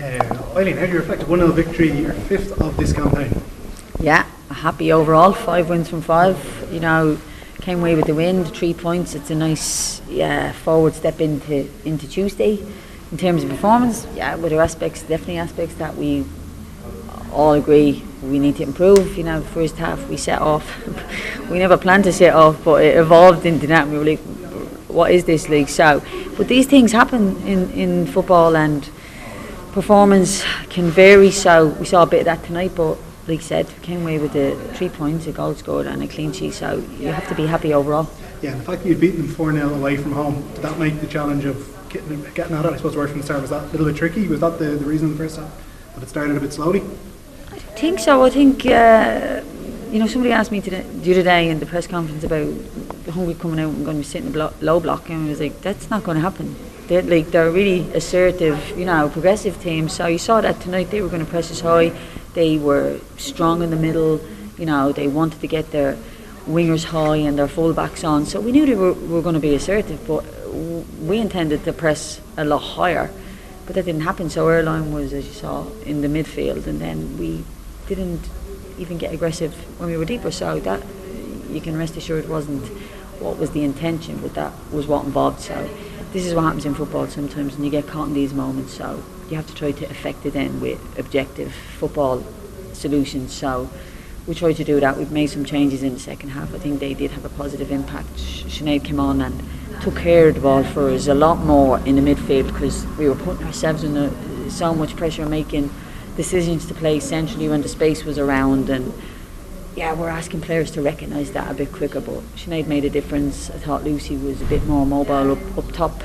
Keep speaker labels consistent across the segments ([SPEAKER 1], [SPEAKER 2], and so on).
[SPEAKER 1] Eileen, how do you reflect a 1-0 victory, your fifth of this campaign?
[SPEAKER 2] Yeah, happy overall. 5 wins from 5. You know, came away with the win, 3 points. It's a nice forward step into Tuesday. In terms of performance, with our aspects, definitely aspects that we all agree we need to improve. You know, first half we set off. We never planned to set off, but it evolved into that. And we were like, what is this league? So, but these things happen in football, and performance can vary. So we saw a bit of that tonight, but like I said, came away with the 3 points, a goal scored and a clean sheet. So you have to be happy overall.
[SPEAKER 1] Yeah, and the fact that you'd beaten them 4-0 away from home, did that make the challenge of getting at it, I suppose, right from the start? Was that a little bit tricky? Was that the reason in the first half, that it started a bit slowly?
[SPEAKER 2] I think so. I think somebody asked me the other day in the press conference about Hungary coming out and going to be sitting in the low block, and I was like, that's not going to happen. They're really assertive, progressive team. So you saw that tonight. They were going to press us high. They were strong in the middle. They wanted to get their wingers high and their full-backs on. So we knew they were going to be assertive, but we intended to press a lot higher. But that didn't happen. So our line was, as you saw, in the midfield, and then we didn't even get aggressive when we were deeper. So that, you can rest assured, wasn't what was the intention, but that was what involved. So this is what happens in football sometimes, and you get caught in these moments. So you have to try to affect it then with objective football solutions. So we tried to do that. We've made some changes in the second half. I think they did have a positive impact. Sinead came on and took care of the ball for us a lot more in the midfield, because we were putting ourselves under so much pressure, making decisions to play centrally when the space was around, and we're asking players to recognise that a bit quicker. But Sinead made a difference. I thought Lucy was a bit more mobile up top.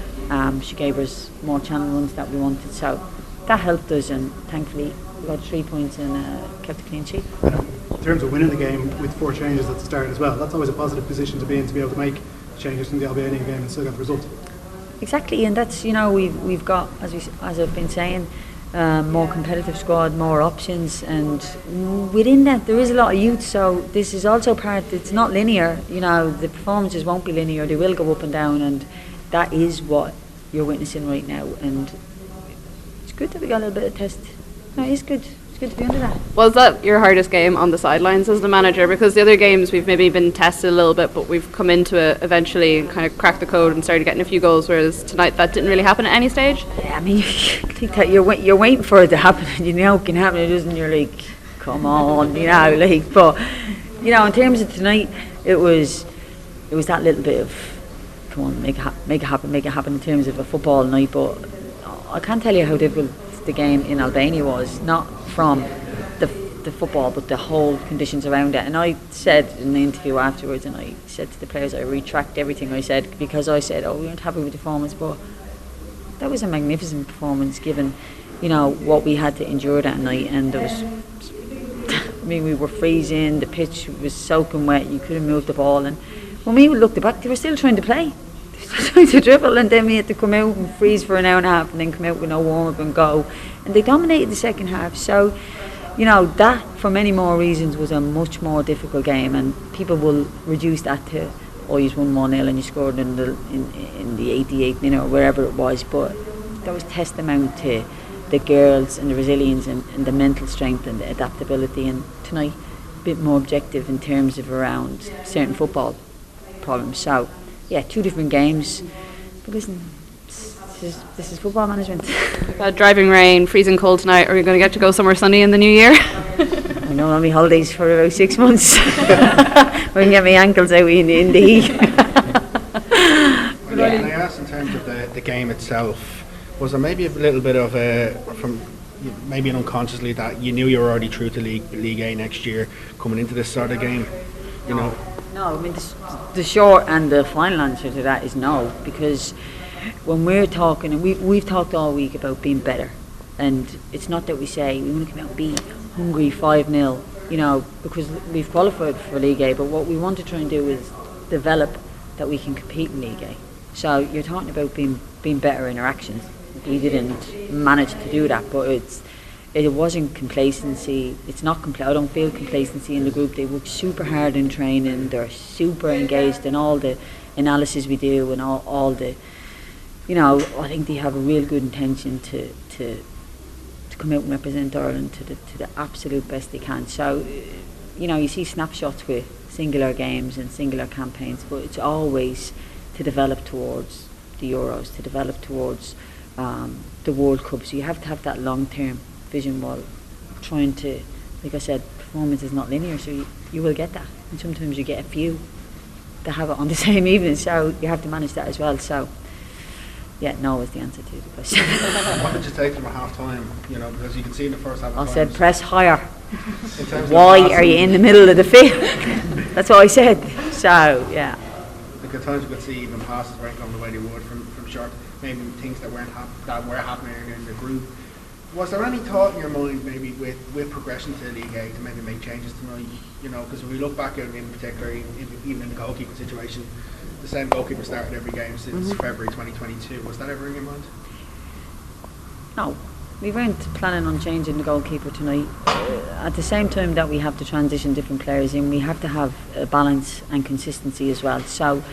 [SPEAKER 2] She gave us more channel runs that we wanted, so that helped us, and thankfully we got 3 points and kept a clean sheet.
[SPEAKER 1] In terms of winning the game with 4 changes at the start as well, that's always a positive position to be in, to be able to make changes from the Albanian game and still get the result.
[SPEAKER 2] Exactly, and that's, we've got, as I've been saying, more competitive squad, more options, and within that there is a lot of youth. So this is also it's not linear. The performances won't be linear. They will go up and down, and that is what you're witnessing right now. And it's good that we got a little bit of test. No, it's good. Good to be under that.
[SPEAKER 3] Was that your hardest game on the sidelines as the manager? Because the other games we've maybe been tested a little bit, but we've come into it eventually and kind of cracked the code and started getting a few goals, whereas tonight that didn't really happen at any stage.
[SPEAKER 2] Yeah, I mean, I think that you're waiting for it to happen, and it can happen, it isn't. You're like, come on, but in terms of tonight, it was that little bit of, come on, make it happen in terms of a football night. But I can't tell you how difficult the game in Albania was, not from the football, but the whole conditions around it. And I said in the interview afterwards, and I said to the players, I retract everything I said, because I said, we weren't happy with the performance, but that was a magnificent performance given what we had to endure that night. And there was, we were freezing, the pitch was soaking wet, you couldn't move the ball, and when we looked back, they were still trying to play. Trying to dribble, and then we had to come out and freeze for an hour and a half, and then come out with no warm-up and go, and they dominated the second half. So that, for many more reasons, was a much more difficult game, and people will reduce that to, you won 1-0 and you scored in the 88th minute or wherever it was. But that was testament to the girls and the resilience and the mental strength and the adaptability. And tonight, a bit more objective in terms of around certain football problems. So 2 different games, but listen, this is football management.
[SPEAKER 3] Driving rain, freezing cold tonight. Are we going to get to go somewhere sunny in the new year?
[SPEAKER 2] I know, I'll be holidays for about 6 months. I can get my ankles out in the heat.
[SPEAKER 4] Can I ask, in terms of the game itself, was there maybe a little bit of maybe unconsciously, that you knew you were already through to League A next year coming into this sort of game?
[SPEAKER 2] No, I mean, the short and the final answer to that is no, because when we're talking, and we've talked all week about being better, and it's not that we say we want to come out and beat Hungary 5-0, because we've qualified for League A, but what we want to try and do is develop that we can compete in League A. So you're talking about being better in our actions. We didn't manage to do that, but it wasn't complacency. It's not I don't feel complacency in the group. They work super hard in training. They're super engaged in all the analysis we do and all the, I think they have a real good intention to come out and represent Ireland to the absolute best they can. So, you see snapshots with singular games and singular campaigns, but it's always to develop towards the Euros, to develop towards the World Cup. So you have to have that long-term vision while trying to, like I said, performance is not linear, so you will get that. And sometimes you get a few that have it on the same evening, so you have to manage that as well. So, yeah, no is the answer to the question.
[SPEAKER 4] What did you take from a half time? Because you can see in the first half.
[SPEAKER 2] I said press higher.
[SPEAKER 4] Why
[SPEAKER 2] are you in the middle of the field? That's what I said. So, yeah.
[SPEAKER 4] Like at times you could see even passes weren't going the way they would from short, maybe things that were happening in the group. Was there any thought in your mind maybe with progression to League A to maybe make changes tonight? Because if we look back at in particular, even in the goalkeeping situation, the same goalkeeper started every game since February 2022. Was that ever in your mind?
[SPEAKER 2] No, we weren't planning on changing the goalkeeper tonight. At the same time that we have to transition different players in, we have to have a balance and consistency as well. So,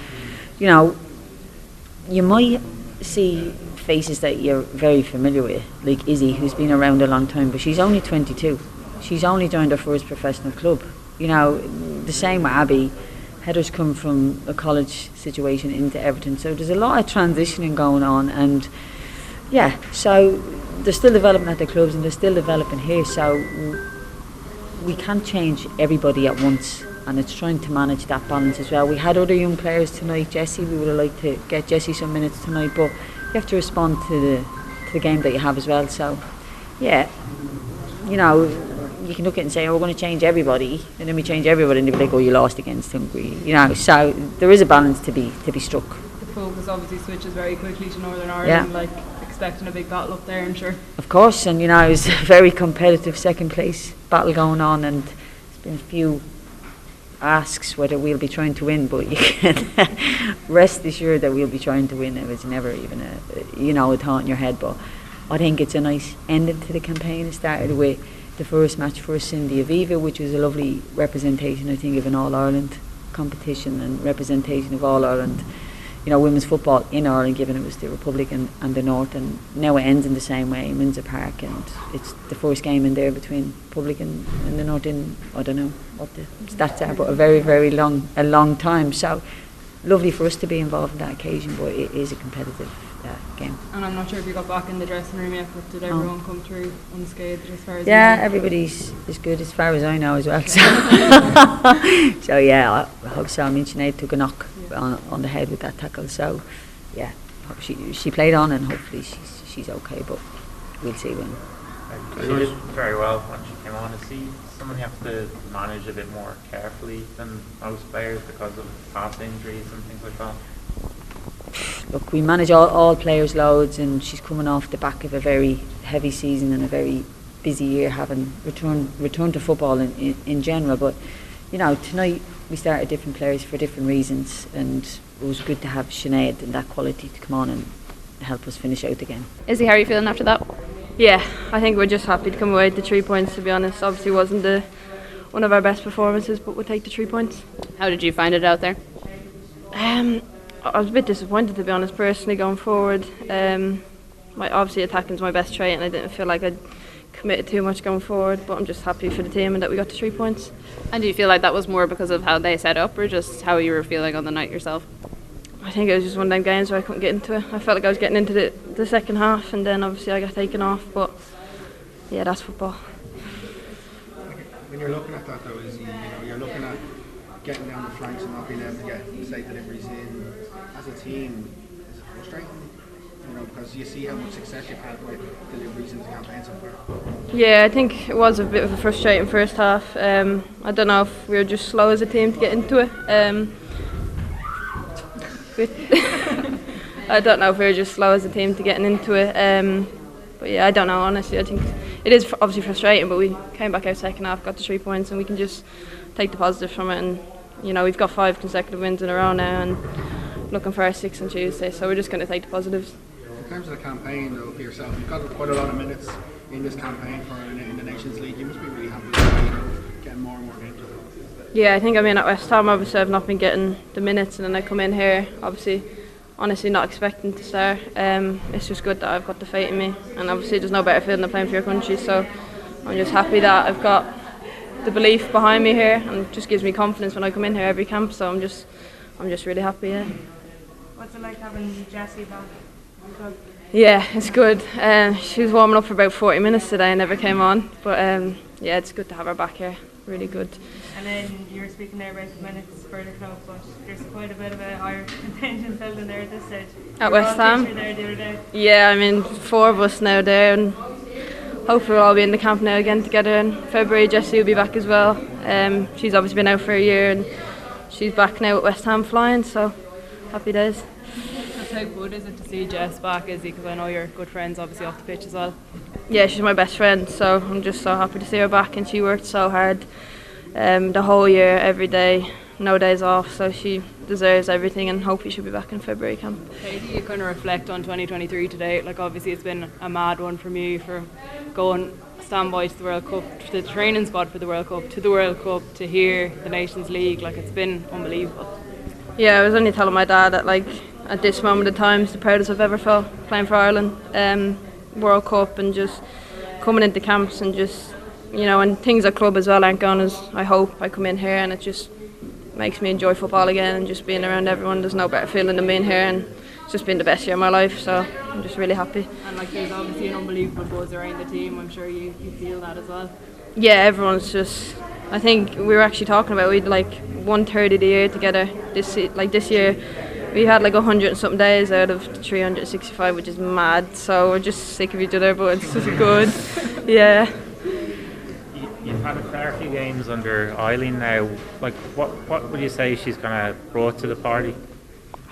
[SPEAKER 2] you might see faces that you're very familiar with, like Izzy, who's been around a long time, but she's only 22. She's only joined her first professional club. The same with Abby. Heather's come from a college situation into Everton, so there's a lot of transitioning going on, and yeah, so they're still developing at the clubs and they're still developing here, so we can't change everybody at once, and it's trying to manage that balance as well. We had other young players tonight. Jessie, we would have liked to get Jessie some minutes tonight, but you have to respond to the game that you have as well. So yeah, you can look at it and say, we're going to change everybody, and then we change everybody and they'll be like, you lost against Hungary, so there is a balance to be struck.
[SPEAKER 5] The focus obviously switches very quickly to Northern Ireland, expecting a big battle up there, I'm sure. Of
[SPEAKER 2] course, and it was a very competitive second place battle going on, and there's been a few asks whether we'll be trying to win, but you can rest assured that we'll be trying to win. It was never even a thought in your head, but I think it's a nice ending to the campaign. It started with the first match for Cindy Aviva, which was a lovely representation, I think, of an All-Ireland competition and representation of All-Ireland, women's football in Ireland, given it was the Republic and the North, and now it ends in the same way in Windsor Park, and it's the first game in there between Republic and the North in, I don't know what the stats are, but a very, very long time. So lovely for us to be involved in that occasion, but it is a competitive game.
[SPEAKER 5] And I'm not sure if you got back in the dressing room yet, but did everyone come through unscathed as far as
[SPEAKER 2] everybody's as good as far as I know as well. So, so yeah, I hope so. I mean, Sinead took a knock on the head with that tackle, so yeah, she played on, and hopefully she's okay, but we'll see when.
[SPEAKER 6] She did very well when she came on. Is she someone you have to manage a bit more carefully than most players because of past injuries and things like that?
[SPEAKER 2] Look, we manage all players' loads, and she's coming off the back of a very heavy season and a very busy year, having returned to football in general. But tonight we started different players for different reasons, and it was good to have Sinead and that quality to come on and help us finish out the game.
[SPEAKER 3] Izzy, how are you feeling after that?
[SPEAKER 7] Yeah, I think we're just happy to come away with the 3 points, to be honest. Obviously wasn't one of our best performances, but we'll take the 3 points.
[SPEAKER 3] How did you find it out there?
[SPEAKER 7] I was a bit disappointed, to be honest, personally, going forward. Obviously attacking's my best trait, and I didn't feel like I'd committed too much going forward, but I'm just happy for the team and that we got the 3 points.
[SPEAKER 3] And do you feel like that was more because of how they set up, or just how you were feeling on the night yourself?
[SPEAKER 7] I think it was just one of them games where I couldn't get into it. I felt like I was getting into the second half, and then obviously I got taken off, but yeah, that's football.
[SPEAKER 4] When you're looking at that though, is you're looking at getting down the flanks and not being able to get safe deliveries in as a team, is frustrating, because you see how much success you've had with deliveries in the campaign so far.
[SPEAKER 7] Yeah, I think it was a bit of a frustrating first half. I don't know if we were just slow as a team to get into it. I don't know if we were just slow as a team to getting into it. But yeah, I don't know, honestly. I think it is obviously frustrating, but we came back out second half, got the 3 points, and we can just take the positive from it. And we've got 5 consecutive wins in a row now, and looking for our 6th on Tuesday, so we're just going to take the positives.
[SPEAKER 4] In terms of the campaign though, for yourself, you've got quite a lot of minutes in this campaign in the Nations League. You must be really happy with getting more and more games.
[SPEAKER 7] Yeah, I think at West Ham obviously I've not been getting the minutes, and then I come in here, obviously honestly not expecting to start. It's just good that I've got the faith in me, and obviously there's no better feeling than playing for your country, so I'm just happy that I've got the belief behind me here, and it just gives me confidence when I come in here every camp, so I'm just really happy. Yeah.
[SPEAKER 5] What's it like having Jessie back?
[SPEAKER 7] Yeah, it's good. She was warming up for about 40 minutes today and never came on, but yeah, it's good to have her back here. Really good.
[SPEAKER 5] And then you were speaking there about the minutes for the club, but there's quite a bit of a higher contingent building there at this stage.
[SPEAKER 7] At West Ham?
[SPEAKER 5] There the other day.
[SPEAKER 7] Yeah, I mean, 4 of us now there, and hopefully we'll all be in the camp now again together in February. Jessie will be back as well. She's obviously been out for a year, and she's back now at West Ham flying, so happy days.
[SPEAKER 5] Just how good is it to see Jess back, Izzy? Because I know you're good friends obviously off the pitch as well.
[SPEAKER 7] Yeah, she's my best friend, so I'm just so happy to see her back, and she worked so hard the whole year, every day, no days off, so she deserves everything, and hopefully she'll be back in February camp.
[SPEAKER 5] How do you kind of reflect on 2023 today? Like obviously it's been a mad one from you for going standby to the World Cup, to the training squad for the World Cup, to the World Cup, to here, the Nations League. Like it's been unbelievable.
[SPEAKER 7] Yeah, I was only telling my dad that like at this moment of time it's the proudest I've ever felt playing for Ireland. World Cup and just coming into camps and just, you know, and things at club as well aren't going as I hope. I come in here and it just makes me enjoy football again, and just being around everyone. There's no better feeling than being here, and it's just been the best year of my life, so I'm just really happy.
[SPEAKER 5] And like there's obviously an unbelievable buzz around the team. I'm sure you feel that as well.
[SPEAKER 7] Yeah, everyone's just, I think we were actually talking about we'd like 1/3 of the year together this year. We had like 100 and something days out of 365, which is mad. So we're just sick of each other, but it's just good. Yeah.
[SPEAKER 6] You've had a fair few games under Eileen now. Like, what would you say she's kind of brought to the party?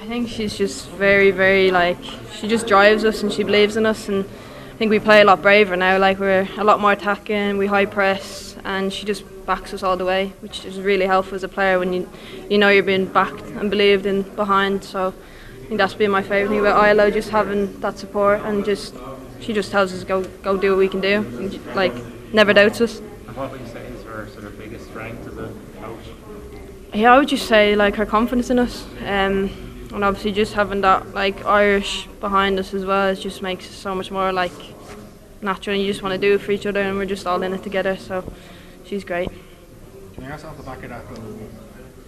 [SPEAKER 7] I think she's just very, very like, she just drives us and she believes in us, and I think we play a lot braver now. Like we're a lot more attacking, we high press, and she just backs us all the way, which is really helpful as a player when you know you're being backed and believed in behind. So I think that's been my favourite thing about Isla, just having that support, and just she just tells us go do what we can do, and, like never doubts us.
[SPEAKER 6] And what would you say is her sort of biggest strength as a coach?
[SPEAKER 7] Yeah, I would just say like her confidence in us, and obviously just having that like Irish behind us as well, it just makes it so much more like natural, and you just want to do it for each other, and we're just all in it together. So she's great.
[SPEAKER 4] Can I ask off the back of that though,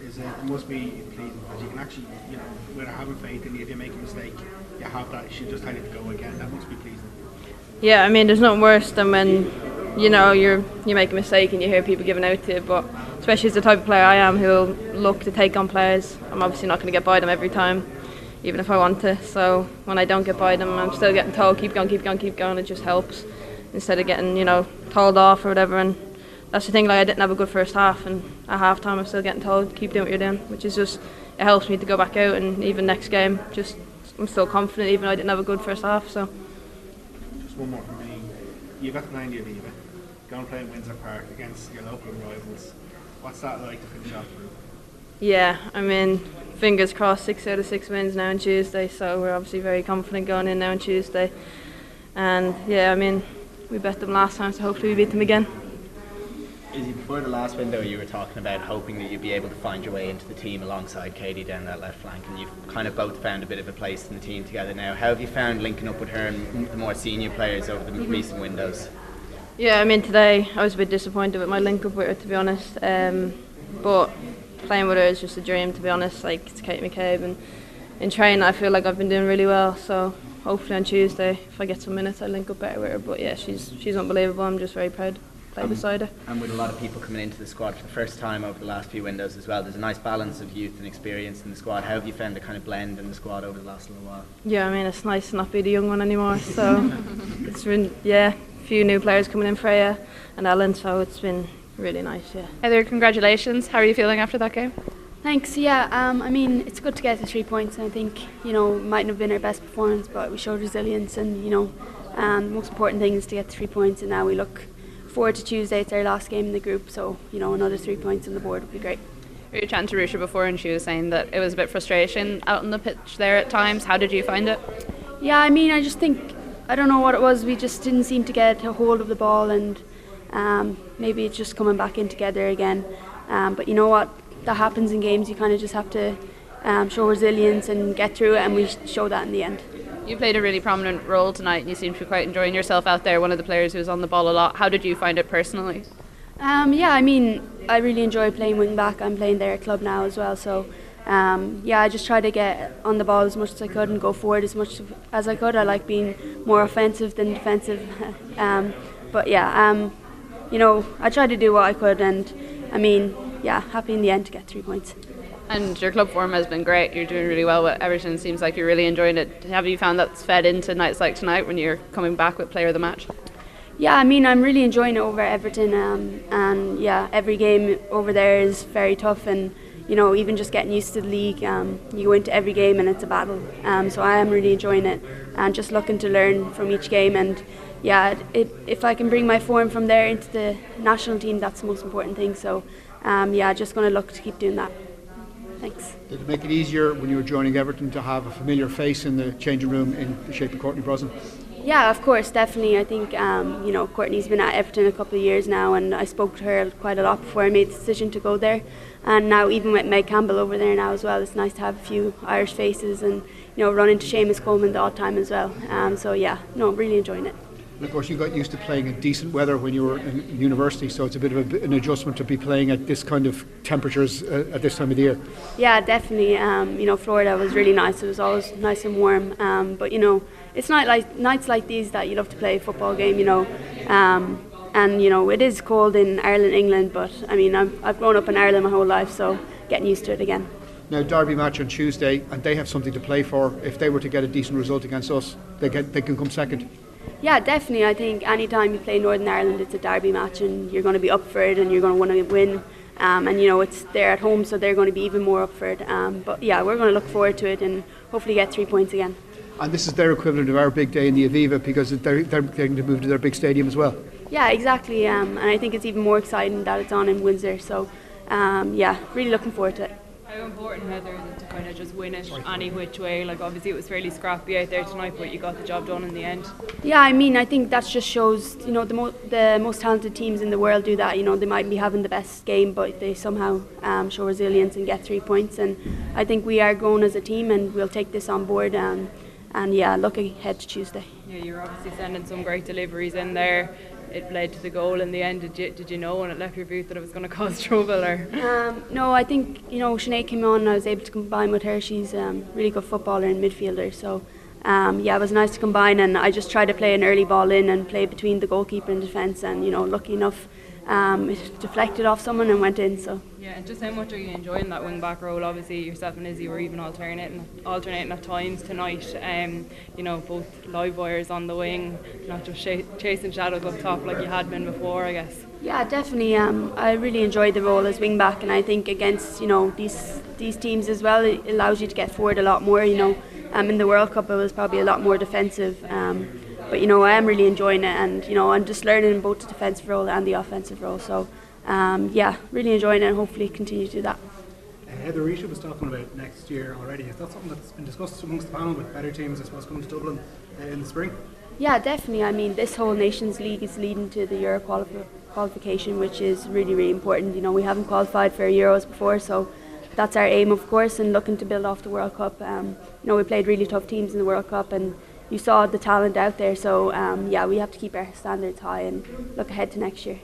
[SPEAKER 4] it must be pleasing because you can actually, you know, with having faith in you, if you make a mistake, you have that, you should just tell it to go again. That must be pleasing.
[SPEAKER 7] Yeah, I mean, there's nothing worse than when, you know, you make a mistake and you hear people giving out to you, but especially as the type of player I am who'll look to take on players, I'm obviously not going to get by them every time, even if I want to. So when I don't get by them, I'm still getting told keep going, it just helps instead of getting, you know, told off or whatever. And that's the thing, like I didn't have a good first half, and at half time I'm still getting told keep doing what you're doing, which is just, it helps me to go back out, and even next game just I'm still confident even though I didn't have a good first half. So
[SPEAKER 4] just one more from me. You got to play in the Aviva, go and play in Windsor Park against your local rivals. What's that like to finish off through?
[SPEAKER 7] Yeah, I mean, fingers crossed, 6 out of 6 wins now on Tuesday, so we're obviously very confident going in now on Tuesday. And yeah, I mean, we bet them last time, so hopefully we beat them again.
[SPEAKER 8] Izzy, before the last window you were talking about hoping that you'd be able to find your way into the team alongside Katie down that left flank, and you've kind of both found a bit of a place in the team together now. How have you found linking up with her and the more senior players over the recent windows?
[SPEAKER 7] Yeah, I mean, today I was a bit disappointed with my link up with her, to be honest, but playing with her is just a dream, to be honest. Like, it's Kate McCabe, and in training I feel like I've been doing really well, so hopefully on Tuesday if I get some minutes I'll link up better with her. But yeah, she's unbelievable. I'm just very proud to play beside her.
[SPEAKER 8] And with a lot of people coming into the squad for the first time over the last few windows as well, there's a nice balance of youth and experience in the squad. How have you found the kind of blend in the squad over the last little while?
[SPEAKER 7] Yeah, I mean, it's nice to not be the young one anymore, so it's been, yeah, a few new players coming in, Freya and Ellen, so it's been really nice. Yeah.
[SPEAKER 3] Heather, congratulations. How are you feeling after that game?
[SPEAKER 9] Thanks. Yeah, I mean, it's good to get the 3 points, and I think, you know, it mightn't have been our best performance, but we showed resilience, and, you know, the most important thing is to get the 3 points, and now we look forward to Tuesday. It's our last game in the group, so, you know, another 3 points on the board would be great.
[SPEAKER 3] We were chatting to Rusha before, and she was saying that it was a bit frustration out on the pitch there at times. How did you find it?
[SPEAKER 9] Yeah, I mean, I just think, I don't know what it was, we just didn't seem to get a hold of the ball, and maybe it's just coming back in together again. But you know what, that happens in games. You kind of just have to show resilience and get through it, and we showed that in the end.
[SPEAKER 3] You played a really prominent role tonight and you seem to be quite enjoying yourself out there, one of the players who was on the ball a lot. How did you find it personally?
[SPEAKER 9] Yeah, I mean, I really enjoy playing wing back. I'm playing there at club now as well, so yeah, I just try to get on the ball as much as I could and go forward as much as I could. I like being more offensive than defensive, but yeah, you know, I tried to do what I could, and I mean, yeah, happy in the end to get 3 points.
[SPEAKER 3] And your club form has been great. You're doing really well with Everton. Seems like you're really enjoying it. Have you found that's fed into nights like tonight when you're coming back with player of the match?
[SPEAKER 9] Yeah, I mean, I'm really enjoying it over at Everton, and yeah, every game over there is very tough, and you know, even just getting used to the league, you go into every game and it's a battle. So I am really enjoying it and just looking to learn from each game. And yeah, if I can bring my form from there into the national team, that's the most important thing. So yeah, just going to look to keep doing that. Thanks.
[SPEAKER 10] Did it make it easier when you were joining Everton to have a familiar face in the changing room in the shape of Courtney Brosnan?
[SPEAKER 9] Yeah, of course, definitely. I think you know, Courtney's been at Everton a couple of years now, and I spoke to her quite a lot before I made the decision to go there. And now, even with Meg Campbell over there now as well, it's nice to have a few Irish faces, and you know, run into Seamus Coleman the odd time as well. So yeah, no, really enjoying it.
[SPEAKER 10] And of course, you got used to playing in decent weather when you were in university, so it's a bit of an adjustment to be playing at this kind of temperatures at this time of the year.
[SPEAKER 9] Yeah, definitely. You know, Florida was really nice. It was always nice and warm. But you know, it's not like nights like these that you love to play a football game. You know, and you know, it is cold in Ireland, England. But I mean, I've grown up in Ireland my whole life, so getting used to it again.
[SPEAKER 10] Now, Derby match on Tuesday, and they have something to play for. If they were to get a decent result against us, they can come second.
[SPEAKER 9] Yeah, definitely. I think any time you play Northern Ireland, it's a derby match, and you're going to be up for it, and you're going to want to win. And you know, it's they're at home, so they're going to be even more up for it. But yeah, we're going to look forward to it and hopefully get 3 points again.
[SPEAKER 10] And this is their equivalent of our big day in the Aviva, because they're going to move to their big stadium as well.
[SPEAKER 9] Yeah, exactly. And I think it's even more exciting that it's on in Windsor. So yeah, really looking forward to it.
[SPEAKER 5] How important, Heather, is it to kind of just win it any which way? Like, obviously it was fairly scrappy out there tonight, but you got the job done in the end.
[SPEAKER 9] Yeah, I mean, I think that just shows, you know, the most talented teams in the world do that. You know, they might be having the best game, but they somehow show resilience and get 3 points. And I think we are growing as a team, and we'll take this on board. And yeah, look ahead to Tuesday.
[SPEAKER 5] Yeah, you're obviously sending some great deliveries in there. It led to the goal in the end. Did you know when it left your boot that it was going to cause trouble? Or
[SPEAKER 9] no, I think, you know, Sinead came on and I was able to combine with her. She's a really good footballer and midfielder, so yeah, it was nice to combine, and I just tried to play an early ball in and play between the goalkeeper and defence, and you know, lucky enough it deflected off someone and went in. So
[SPEAKER 5] yeah, and just how much are you enjoying that wing back role? Obviously yourself and Izzy were even alternating at times tonight. You know, both live wires on the wing, not just chasing shadows up top like you had been before, I guess.
[SPEAKER 9] yeah, definitely. I really enjoyed the role as wing back, and I think against, you know, these teams as well, it allows you to get forward a lot more. You know, in the World Cup it was probably a lot more defensive. But you know, I am really enjoying it, and you know, I'm just learning both the defensive role and the offensive role. So yeah, really enjoying it, and hopefully continue to do that.
[SPEAKER 1] Heather Risha was talking about next year already. Is that something that's been discussed amongst the panel with better teams, I suppose, coming to Dublin in the spring?
[SPEAKER 9] Yeah, definitely. I mean, this whole Nations League is leading to the Euro qualification, which is really, really important. You know, we haven't qualified for Euros before, so that's our aim, of course, and looking to build off the World Cup. You know, we played really tough teams in the World Cup, and you saw the talent out there. So yeah, we have to keep our standards high and look ahead to next year.